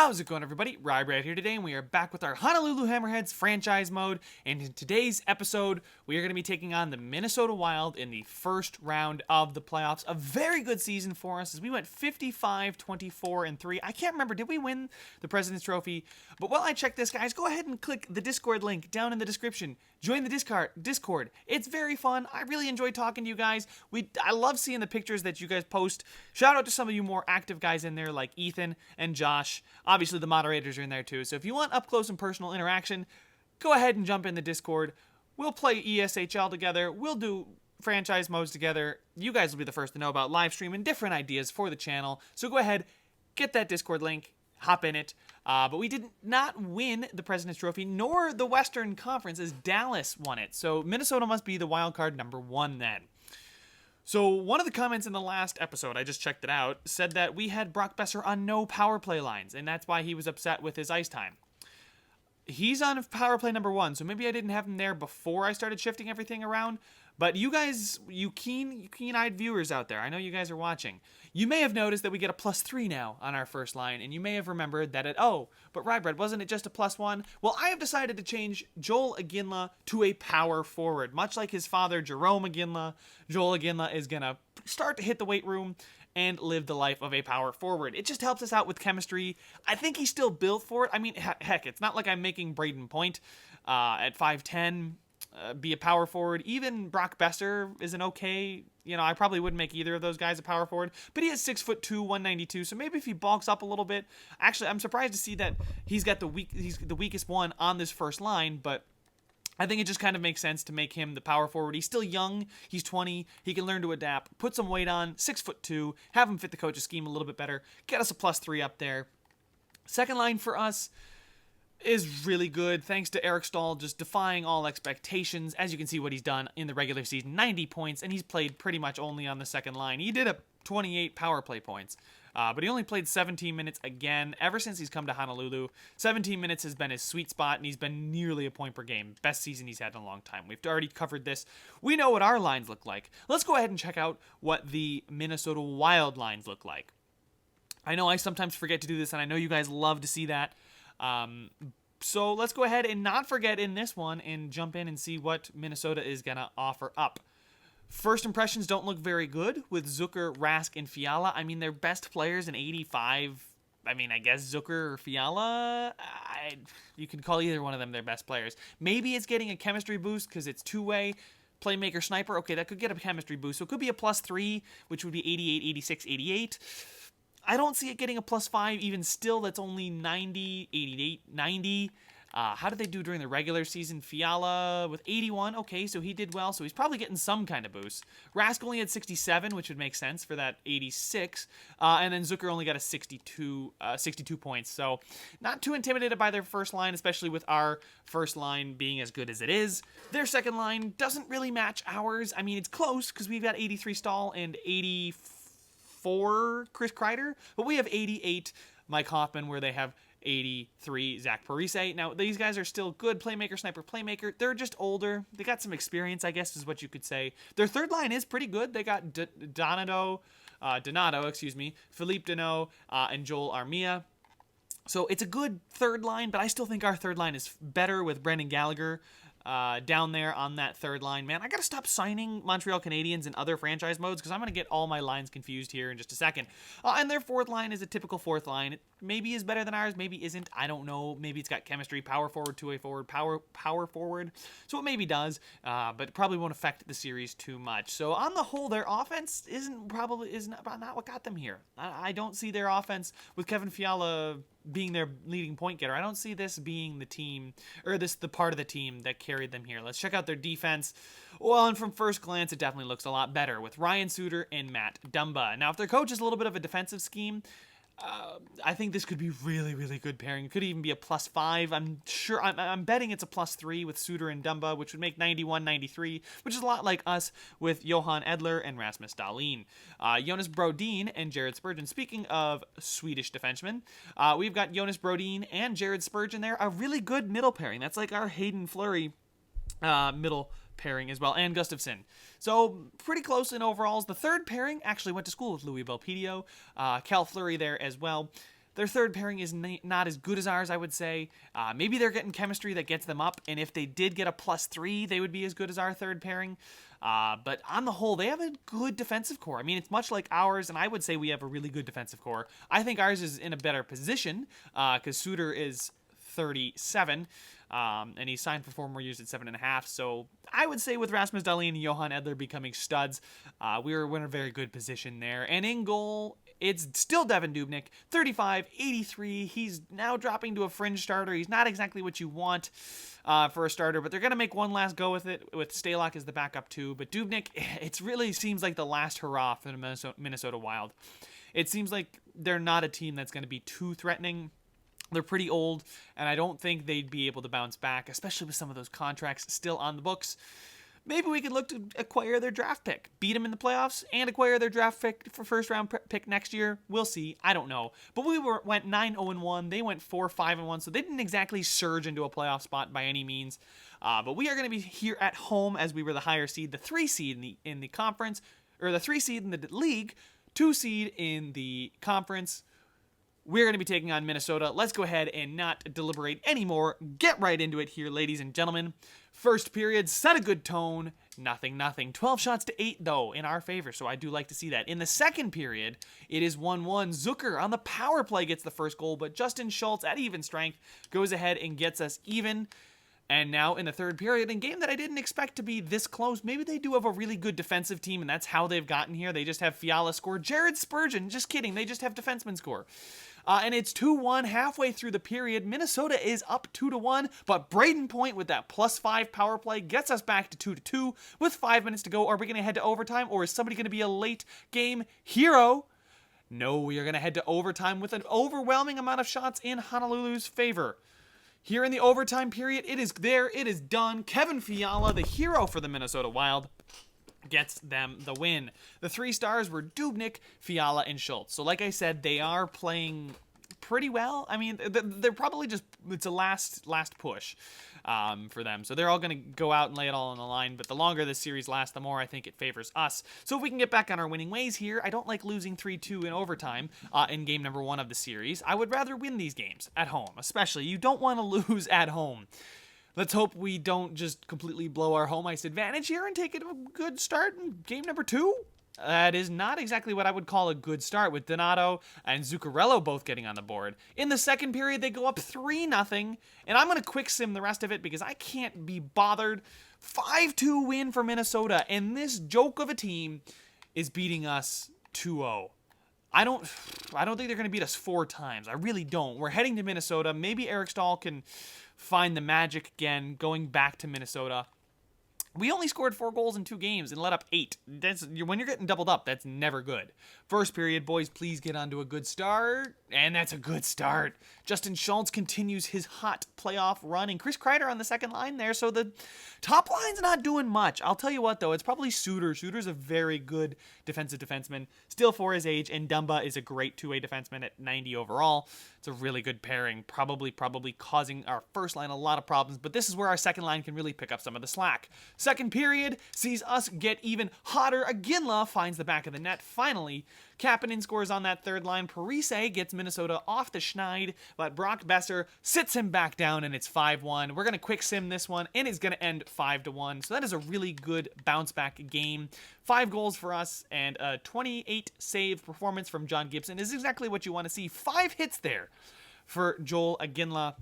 How's it going, everybody? Rybrad here today, and we are back with our Honolulu Hammerheads franchise mode. And in today's episode, we are going to be taking on the Minnesota Wild in the first round of the playoffs. A very good season for us as we went 55, 24, and 3. I can't remember, did we win the President's Trophy? But while I check this, guys, go ahead and click the Discord link down in the description. Join the Discord. It's very fun. I really enjoy talking to you guys. I love seeing the pictures that you guys post. Shout out to some of you more active guys in there like Ethan and Josh. Obviously, the moderators are in there too. So if you want up close and personal interaction, go ahead and jump in the Discord. We'll play ESHL together. We'll do franchise modes together. You guys will be the first to know about live stream and different ideas for the channel. So go ahead, get that Discord link. Hop in it. But we did not win the President's Trophy, nor the Western Conference, as Dallas won it. So Minnesota must be the wild card number 1 then. So one of the comments in the last episode, I just checked it out, said that we had Brock Besser on no power play lines, and that's why he was upset with his ice time. He's on power play number 1, so maybe I didn't have him there before I started shifting everything around. But you guys, you keen-eyed viewers out there, I know you guys are watching. You may have noticed that we get a +3 now on our first line, and you may have remembered that but Rybread, wasn't it just a +1? Well, I have decided to change Joel Iginla to a power forward. Much like his father, Jerome Iginla, Joel Iginla is going to start to hit the weight room and live the life of a power forward. It just helps us out with chemistry. I think he's still built for it. I mean, heck, it's not like I'm making Braden Point at 5'10", be a power forward. Even Brock Besser is an okay, I probably wouldn't make either of those guys a power forward, but he is 6'2", 192, so maybe if he bulks up a little bit. Actually, I'm surprised to see that he's the weakest one on this first line, but I think it just kind of makes sense to make him the power forward. He's still young, he's 20, he can learn to adapt, put some weight on, 6'2", have him fit the coach's scheme a little bit better, get us a +3 up there. Second line for us is really good, thanks to Eric Stahl just defying all expectations. As you can see what he's done in the regular season, 90 points, and he's played pretty much only on the second line. He did 28 power play points, but he only played 17 minutes again ever since he's come to Honolulu. 17 minutes has been his sweet spot, and he's been nearly a point per game. Best season he's had in a long time. We've already covered this. We know what our lines look like. Let's go ahead and check out what the Minnesota Wild lines look like. I know I sometimes forget to do this, and I know you guys love to see that. So let's go ahead and not forget in this one and jump in and see what Minnesota is going to offer up. First impressions don't look very good with Zucker, Rask, and Fiala. I mean, they're best players in 85. I mean, I guess Zucker or Fiala, you can call either one of them their best players. Maybe it's getting a chemistry boost because it's two-way. Playmaker, sniper, okay, that could get a chemistry boost. So it could be a +3, which would be 88, 86, 88. I don't see it getting a +5 even still. That's only 90, 88, 90. How did they do during the regular season? Fiala with 81. Okay, so he did well. So he's probably getting some kind of boost. Rask only had 67, which would make sense for that 86. And then Zucker only got a 62 points. So not too intimidated by their first line, especially with our first line being as good as it is. Their second line doesn't really match ours. I mean, it's close because we've got 83 Stahl and 84 Chris Kreider, but we have 88 Mike Hoffman, where they have 83 Zach Parise. Now, these guys are still good playmaker, sniper, playmaker. They're just older. They got some experience, I guess is what you could say. Their third line is pretty good. They got Donato, Philippe Deneau, and Joel Armia. So it's a good third line, but I still think our third line is better with Brendan Gallagher down there on that third line. Man, I gotta stop signing Montreal Canadiens in other franchise modes because I'm gonna get all my lines confused here in just a second. And their fourth line is a typical fourth line. It maybe is better than ours, maybe isn't. I don't know. Maybe it's got chemistry, power forward, two-way forward, power forward. So it maybe does, but it probably won't affect the series too much. So on the whole, their offense is not what got them here. I don't see their offense with Kevin Fiala being their leading point getter. I don't see this being the team, or the part of the team that carried them here. Let's check out their defense. Well, and from first glance, it definitely looks a lot better with Ryan Suter and Matt Dumba. Now, if their coach is a little bit of a defensive scheme, I think this could be really, really good pairing. It could even be a +5. I'm betting it's a +3 with Suter and Dumba, which would make 91, 93, which is a lot like us with Johan Edler and Rasmus Dahlin. Jonas Brodin and Jared Spurgeon. Speaking of Swedish defensemen, we've got Jonas Brodin and Jared Spurgeon there. A really good middle pairing. That's like our Hayden Fleury middle pairing as well, and Gustafsson. So pretty close in overalls. The third pairing actually went to school with Louis Belpedio. Cal Fleury there as well. Their third pairing is not as good as ours, I would say. Maybe they're getting chemistry that gets them up, and if they did get a +3, they would be as good as our third pairing. But on the whole, they have a good defensive core. I mean, it's much like ours, and I would say we have a really good defensive core. I think ours is in a better position because Suter is 37, and he signed for 4 more years at 7.5. So I would say with Rasmus Dahlin and Johan Edler becoming studs, we're in a very good position there. And in goal, it's still Devin Dubnyk, 35, 83. He's now dropping to a fringe starter. He's not exactly what you want for a starter, but they're going to make one last go with it, with Stalock as the backup too. But Dubnyk, it really seems like the last hurrah for the Minnesota Wild. It seems like they're not a team that's going to be too threatening. They're pretty old, and I don't think they'd be able to bounce back, especially with some of those contracts still on the books. Maybe we could look to acquire their draft pick, beat them in the playoffs, and acquire their draft pick for first-round pick next year. We'll see. I don't know. But we went 9-0-1. They went 4-5-1, so they didn't exactly surge into a playoff spot by any means. But we are going to be here at home as we were the higher seed, the 3 seed in the conference, or the 3 seed in the league, 2 seed in the conference. We're going to be taking on Minnesota. Let's go ahead and not deliberate anymore. Get right into it here, ladies and gentlemen. First period, set a good tone. Nothing. 12 shots to 8, though, in our favor, so I do like to see that. In the second period, it is 1-1. Zucker on the power play gets the first goal, but Justin Schultz at even strength goes ahead and gets us even. And now in the third period, in a game that I didn't expect to be this close, maybe they do have a really good defensive team, and that's how they've gotten here. They just have Fiala score. Jared Spurgeon, just kidding, they just have defensemen score. And it's 2-1 halfway through the period. Minnesota is up 2-1, but Braden Point with that +5 power play gets us back to 2-2 with 5 minutes to go. Are we going to head to overtime, or is somebody going to be a late game hero? No, we are going to head to overtime with an overwhelming amount of shots in Honolulu's favor. Here in the overtime period, it is there, it is done. Kevin Fiala, the hero for the Minnesota Wild, gets them the win. The 3 stars were Dubnyk, Fiala, and Schultz. So like I said, they are playing pretty well. I mean, they're probably just, it's a last push for them. So they're all going to go out and lay it all on the line. But the longer this series lasts, the more I think it favors us. So if we can get back on our winning ways here, I don't like losing 3-2 in overtime in game number 1 of the series. I would rather win these games at home, especially. You don't want to lose at home. Let's hope we don't just completely blow our home ice advantage here and take it a good start in game number 2. That is not exactly what I would call a good start, with Donato and Zuccarello both getting on the board. In the second period, they go up 3-0, and I'm going to quick sim the rest of it because I can't be bothered. 5-2 win for Minnesota, and this joke of a team is beating us 2-0. I don't think they're going to beat us 4 times. I really don't. We're heading to Minnesota. Maybe Eric Stahl can find the magic again, going back to Minnesota. We only scored 4 goals in 2 games and let up 8. When you're getting doubled up, that's never good. First period, boys, please get onto a good start. And that's a good start. Justin Schultz continues his hot playoff run, and Chris Kreider on the second line there, so the top line's not doing much. I'll tell you what, though, it's probably Suter. Suter's a very good defensive defenseman, still for his age, and Dumba is a great two-way defenseman at 90 overall. It's a really good pairing, probably causing our first line a lot of problems, but this is where our second line can really pick up some of the slack. Second period sees us get even hotter. Aginla finds the back of the net, finally. Kapanen scores on that third line. Parise gets Minnesota off the schneid, but Brock Besser sits him back down, and it's 5-1. We're going to quick sim this one, and it's going to end 5-1. So that is a really good bounce-back game. 5 goals for us, and a 28 save performance from John Gibson is exactly what you want to see. 5 hits there for Joel Aginla.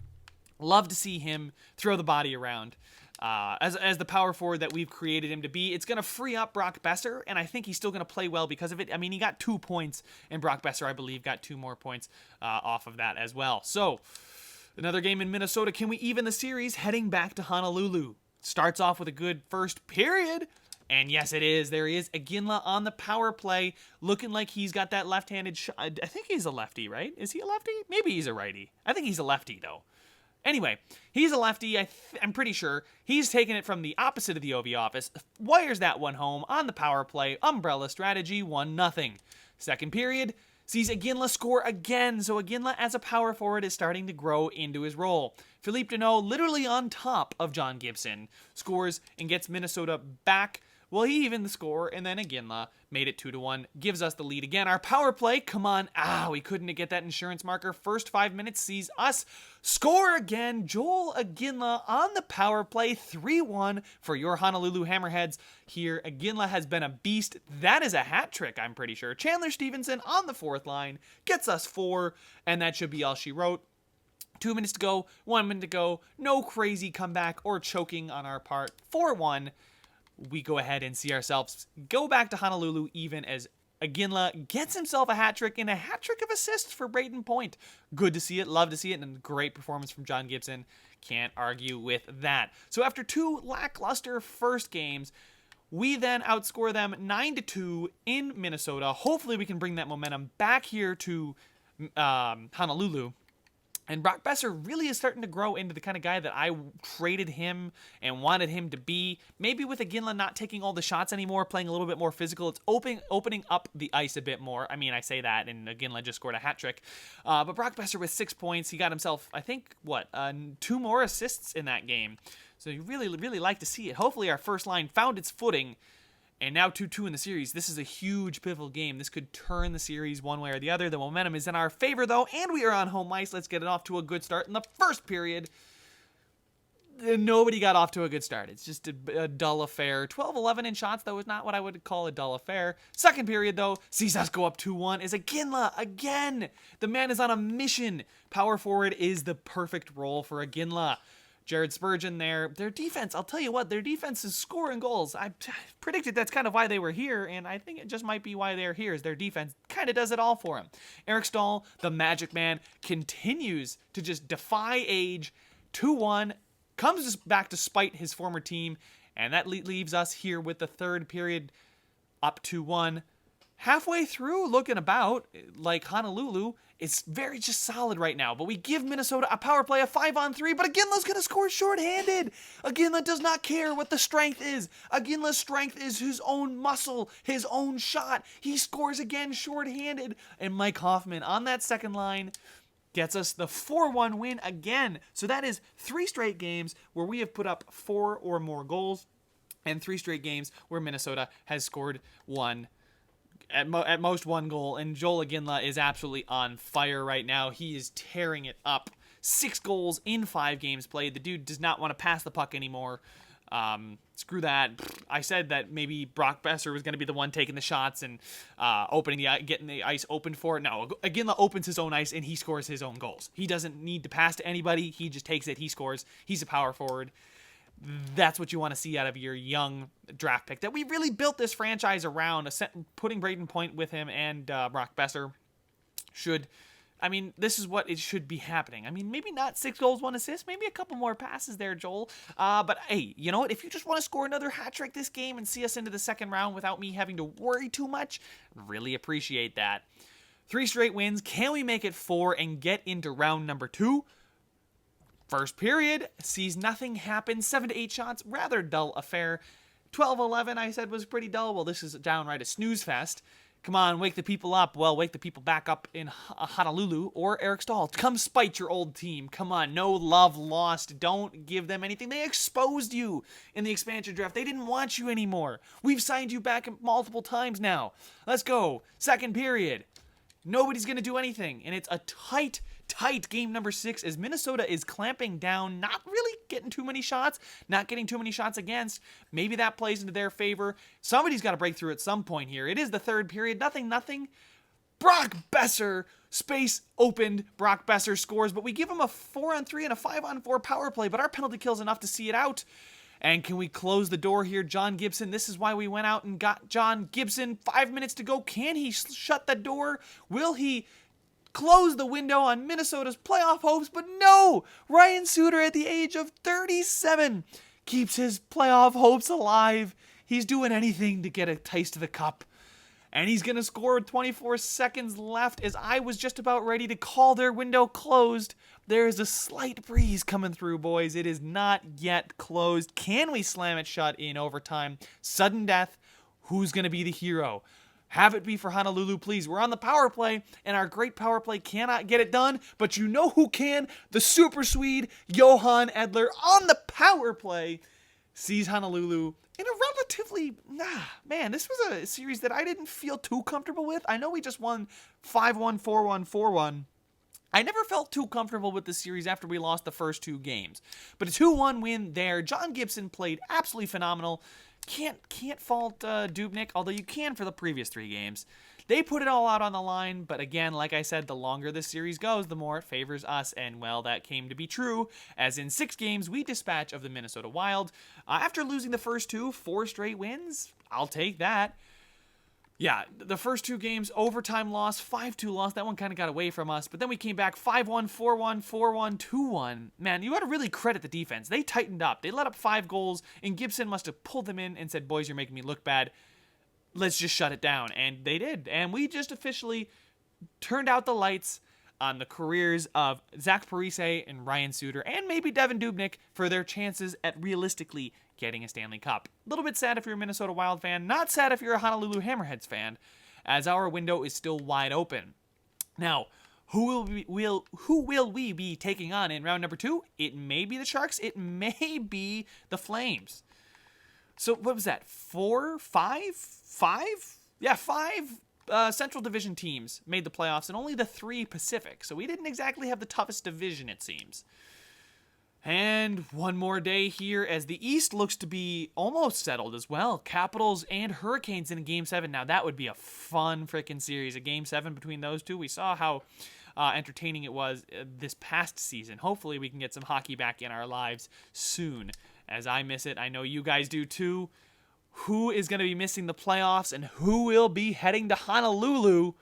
Love to see him throw the body around. As the power forward that we've created him to be, it's going to free up Brock Besser, and I think he's still going to play well because of it. I mean, he got 2 points, and Brock Besser, I believe, got 2 more points off of that as well. So, another game in Minnesota. Can we even the series heading back to Honolulu? Starts off with a good first period, and yes, it is. There he is, Aginla on the power play, looking like he's got that left-handed shot. I think he's a lefty, right? Is he a lefty? Maybe he's a righty. I think he's a lefty, though. Anyway, he's a lefty, I'm pretty sure. He's taking it from the opposite of the OV office, wires that one home on the power play, umbrella strategy, 1-0. Second period sees Aginla score again, so Aginla as a power forward is starting to grow into his role. Philippe Deneau, literally on top of John Gibson, scores and gets Minnesota back Well, he evened the score, and then Iginla made it 2-1, gives us the lead again. Our power play, come on. We couldn't get that insurance marker. First 5 minutes sees us score again. Joel Iginla on the power play, 3-1 for your Honolulu Hammerheads here. Iginla has been a beast. That is a hat trick, I'm pretty sure. Chandler Stevenson on the fourth line gets us 4, and that should be all she wrote. 2 minutes to go, 1 minute to go. No crazy comeback or choking on our part. 4-1. We go ahead and see ourselves go back to Honolulu even as Iginla gets himself a hat trick and a hat trick of assists for Braden Point. Good to see it, love to see it, and a great performance from John Gibson. Can't argue with that. So after 2 lackluster first games, we then outscore them 9-2 in Minnesota. Hopefully we can bring that momentum back here to Honolulu. And Brock Besser really is starting to grow into the kind of guy that I traded him and wanted him to be. Maybe with Iginla not taking all the shots anymore, playing a little bit more physical, it's opening up the ice a bit more. I mean, I say that, and Iginla just scored a hat trick. But Brock Besser with 6 points, he got himself, I think, 2 more assists in that game. So you really, really like to see it. Hopefully our first line found its footing. And now 2-2 in the series. This is a huge pivotal game. This could turn the series one way or the other. The momentum is in our favor, though, and we are on home ice. Let's get it off to a good start in the first period. Nobody got off to a good start. It's just a dull affair. 12-11 in shots, though, is not what I would call a dull affair. Second period, though, sees us go up 2-1. Is Iginla again. The man is on a mission. Power forward is the perfect role for Iginla. Jared Spurgeon there. Their defense, I'll tell you what, their defense is scoring goals. I predicted that's kind of why they were here, and I think it just might be why they're here, is their defense kind of does it all for him. Eric Stahl, the Magic Man, continues to just defy age. 2-1, comes back to spite his former team, and that leaves us here with the third period up 2-1. Halfway through, looking about like Honolulu, it's very just solid right now. But we give Minnesota a power play, a 5-on-3, but Iginla's going to score shorthanded. Iginla does not care what the strength is. Iginla's strength is his own muscle, his own shot. He scores again shorthanded. And Mike Hoffman on that second line gets us the 4-1 win again. So that is 3 straight games where we have put up 4 or more goals, and 3 straight games where Minnesota has scored 1. At most 1 goal, and Joel Iginla is absolutely on fire right now. He is tearing it up. 6 goals in 5 games played. The dude does not want to pass the puck anymore. Screw that. I said that maybe Brock Besser was going to be the one taking the shots and getting the ice open for it. No, Iginla opens his own ice and he scores his own goals. He doesn't need to pass to anybody. He just takes it. He scores. He's a power forward. That's what you want to see out of your young draft pick that we really built this franchise around. Putting Braden Point with him and Brock Besser this is what it should be happening. I mean, maybe not 6 goals, 1 assist, maybe a couple more passes there, Joel. But hey, you know what? If you just want to score another hat trick this game and see us into the second round without me having to worry too much, really appreciate that. 3 straight wins. Can we make it 4 and get into round number 2? First period sees nothing happen. 7 to 8 shots, rather dull affair. 12-11 I said was pretty dull. Well, this is downright a snooze fest. Come on, wake the people up. Well, wake the people back up in Honolulu or Eric Stahl. Come spite your old team. Come on, no love lost. Don't give them anything. They exposed you in the expansion draft. They didn't want you anymore. We've signed you back multiple times now. Let's go. Second period. Nobody's going to do anything, and it's a tight game number 6 as Minnesota is clamping down, not really getting too many shots, not getting too many shots against. Maybe that plays into their favor. Somebody's got to break through at some point here. It is the third period. Nothing. Brock Besser, space opened. Brock Besser scores, but we give him a 4-on-3 and a 5-on-4 power play, but our penalty kill is enough to see it out. And can we close the door here? John Gibson, this is why we went out and got John Gibson. 5 minutes to go. Can he shut the door? Will he close the window on Minnesota's playoff hopes? But no! Ryan Suter at the age of 37 keeps his playoff hopes alive. He's doing anything to get a taste of the cup. And he's going to score with 24 seconds left as I was just about ready to call their window closed. There is a slight breeze coming through, boys. It is not yet closed. Can we slam it shut in overtime? Sudden death. Who's going to be the hero? Have it be for Honolulu, please. We're on the power play, and our great power play cannot get it done, but you know who can? The Super Swede, Johan Edler, on the power play. sees Honolulu in a relatively, man, this was a series that I didn't feel too comfortable with. I know we just won 5-1, 4-1, 4-1. I never felt too comfortable with the series after we lost the first 2 games. But a 2-1 win there. John Gibson played absolutely phenomenal. Can't fault Dubnyk, although you can for the previous 3 games. They put it all out on the line, but again, like I said, the longer this series goes, the more it favors us, and well, that came to be true, as in 6 games, we dispatch of the Minnesota Wild. After losing the first 2, 4 straight wins, I'll take that. Yeah, the first 2 games, overtime loss, 5-2 loss. That one kind of got away from us. But then we came back 5-1, 4-1, 4-1, 2-1. Man, you got to really credit the defense. They tightened up. They let up 5 goals, and Gibson must have pulled them in and said, boys, you're making me look bad. Let's just shut it down. And they did. And we just officially turned out the lights on the careers of Zach Parise and Ryan Suter, and maybe Devin Dubnyk, for their chances at realistically getting a Stanley Cup. A little bit sad if you're a Minnesota Wild fan, not sad if you're a Honolulu Hammerheads fan, as our window is still wide open. Now, who will we be taking on in round number 2? It may be the Sharks, it may be the Flames. So what was that? 4, 5? 5? Yeah, 5 Central Division teams made the playoffs, and only the 3 Pacific. So we didn't exactly have the toughest division, it seems. And one more day here as the East looks to be almost settled as well. Capitals and Hurricanes in Game 7. Now that would be a fun freaking series. A Game 7 between those 2. We saw how entertaining it was this past season. Hopefully we can get some hockey back in our lives soon, as I miss it. I know you guys do too. Who is going to be missing the playoffs and who will be heading to Honolulu?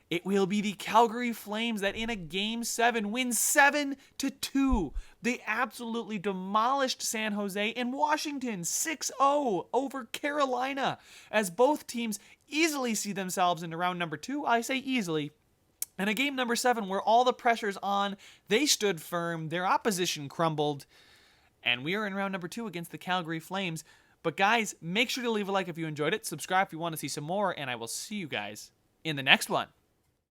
It will be the Calgary Flames that in a Game 7 win 7-2. They absolutely demolished San Jose and Washington 6-0 over Carolina, as both teams easily see themselves into round number 2. I say easily. And a game number 7 where all the pressure's on, they stood firm, their opposition crumbled, and we are in round number 2 against the Calgary Flames. But guys, make sure to leave a like if you enjoyed it, subscribe if you want to see some more, and I will see you guys in the next one.